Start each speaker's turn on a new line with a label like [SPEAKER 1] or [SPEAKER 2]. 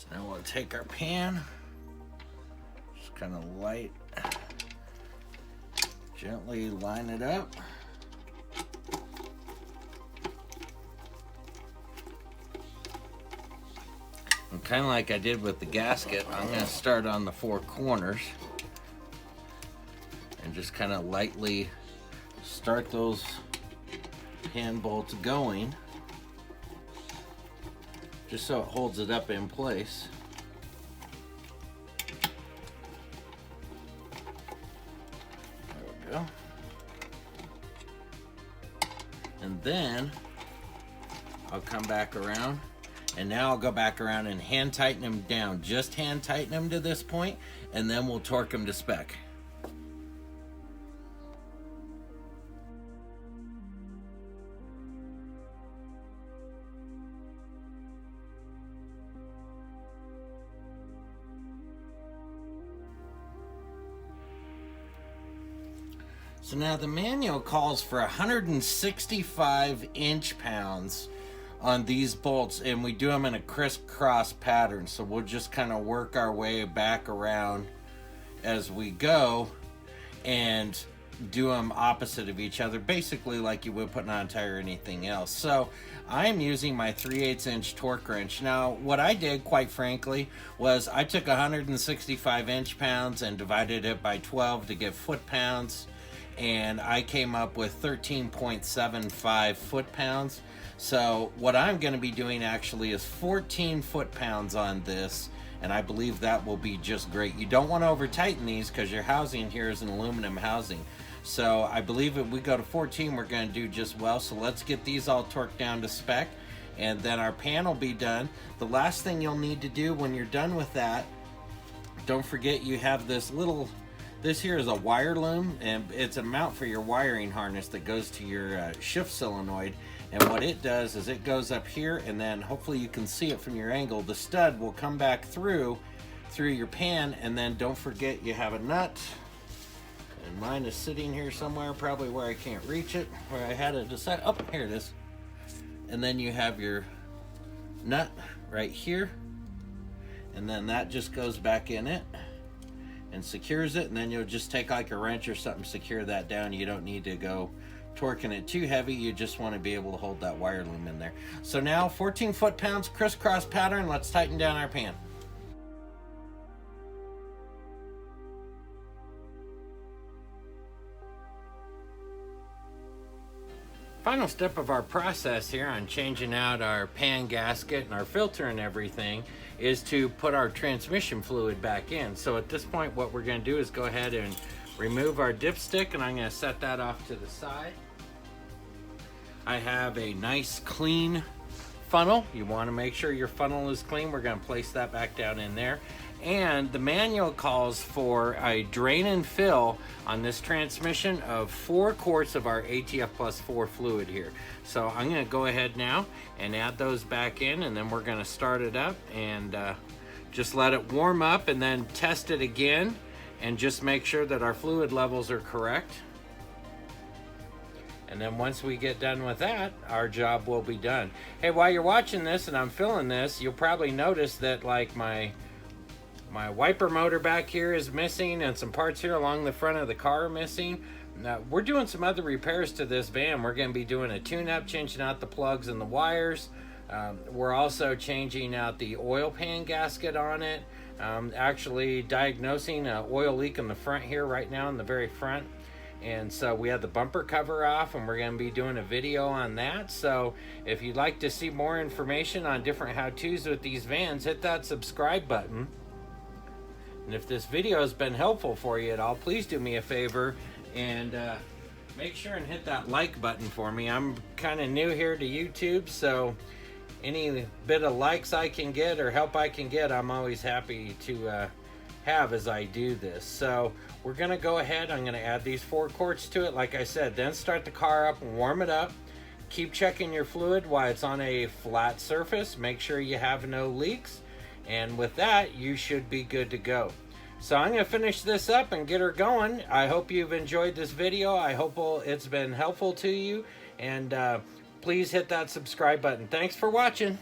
[SPEAKER 1] So now we'll take our pan, just kind of light, gently line it up. And kind of like I did with the gasket, I'm going to start on the four corners and just kind of lightly start those pan bolts going, just so it holds it up in place. There we go. And then I'll come back around, and now I'll go back around and hand tighten them down. Just hand tighten them to this point, and then we'll torque them to spec. So now the manual calls for 165 inch-pounds on these bolts, and we do them in a crisscross pattern. So we'll just kind of work our way back around as we go and do them opposite of each other, basically like you would putting on a tire or anything else. So I'm using my 3/8 inch torque wrench. Now what I did, quite frankly, was I took 165 inch-pounds and divided it by 12 to get foot-pounds, and I came up with 13.75 foot-pounds. So what I'm going to be doing actually is 14 foot-pounds on this, and I believe that will be just great. You don't want to over tighten these because your housing here is an aluminum housing. So I believe if we go to 14, we're going to do just well. So let's get these all torqued down to spec, and then our pan will be done. The last thing you'll need to do when you're done with that, don't forget you have this little, this here is a wire loom, and it's a mount for your wiring harness that goes to your shift solenoid. And what it does is it goes up here, and then hopefully you can see it from your angle. The stud will come back through your pan, and then don't forget you have a nut. And mine is sitting here somewhere, probably where I can't reach it, where I had it decided. Oh, here it is. And then you have your nut right here, and then that just goes back in it and secures it, and then you'll just take like a wrench or something, secure that down. You don't need to go torquing it too heavy, you just want to be able to hold that wire loom in there. So now 14 foot-pounds crisscross pattern, let's tighten down our pan. Final step of our process here on changing out our pan gasket and our filter and everything is to put our transmission fluid back in. So at this point what we're going to do is go ahead and remove our dipstick, and I'm going to set that off to the side. I have a nice clean funnel. You want to make sure your funnel is clean. We're going to place that back down in there. And the manual calls for a drain and fill on this transmission of 4 quarts of our ATF Plus 4 fluid here. So I'm going to go ahead now and add those back in, and then we're going to start it up and just let it warm up, and then test it again and just make sure that our fluid levels are correct. And then once we get done with that, our job will be done. Hey, while you're watching this and I'm filling this, you'll probably notice that like my wiper motor back here is missing, and some parts here along the front of the car are missing. Now, we're doing some other repairs to this van. We're going to be doing a tune-up, changing out the plugs and the wires. We're also changing out the oil pan gasket on it. Actually diagnosing an oil leak in the front here right now, in the very front. And so we had the bumper cover off, and we're going to be doing a video on that. So if you'd like to see more information on different how-tos with these vans, hit that subscribe button. And if this video has been helpful for you at all, please do me a favor and make sure and hit that like button for me. I'm kind of new here to YouTube, so any bit of likes I can get or help I can get, I'm always happy to have as I do this. So we're gonna go ahead, I'm gonna add these 4 quarts to it like I said, then start the car up and warm it up. Keep checking your fluid while it's on a flat surface. Make sure you have no leaks, and with that you should be good to go. So I'm gonna finish this up and get her going. I hope you've enjoyed this video. I hope it's been helpful to you, and please hit that subscribe button. Thanks for watching.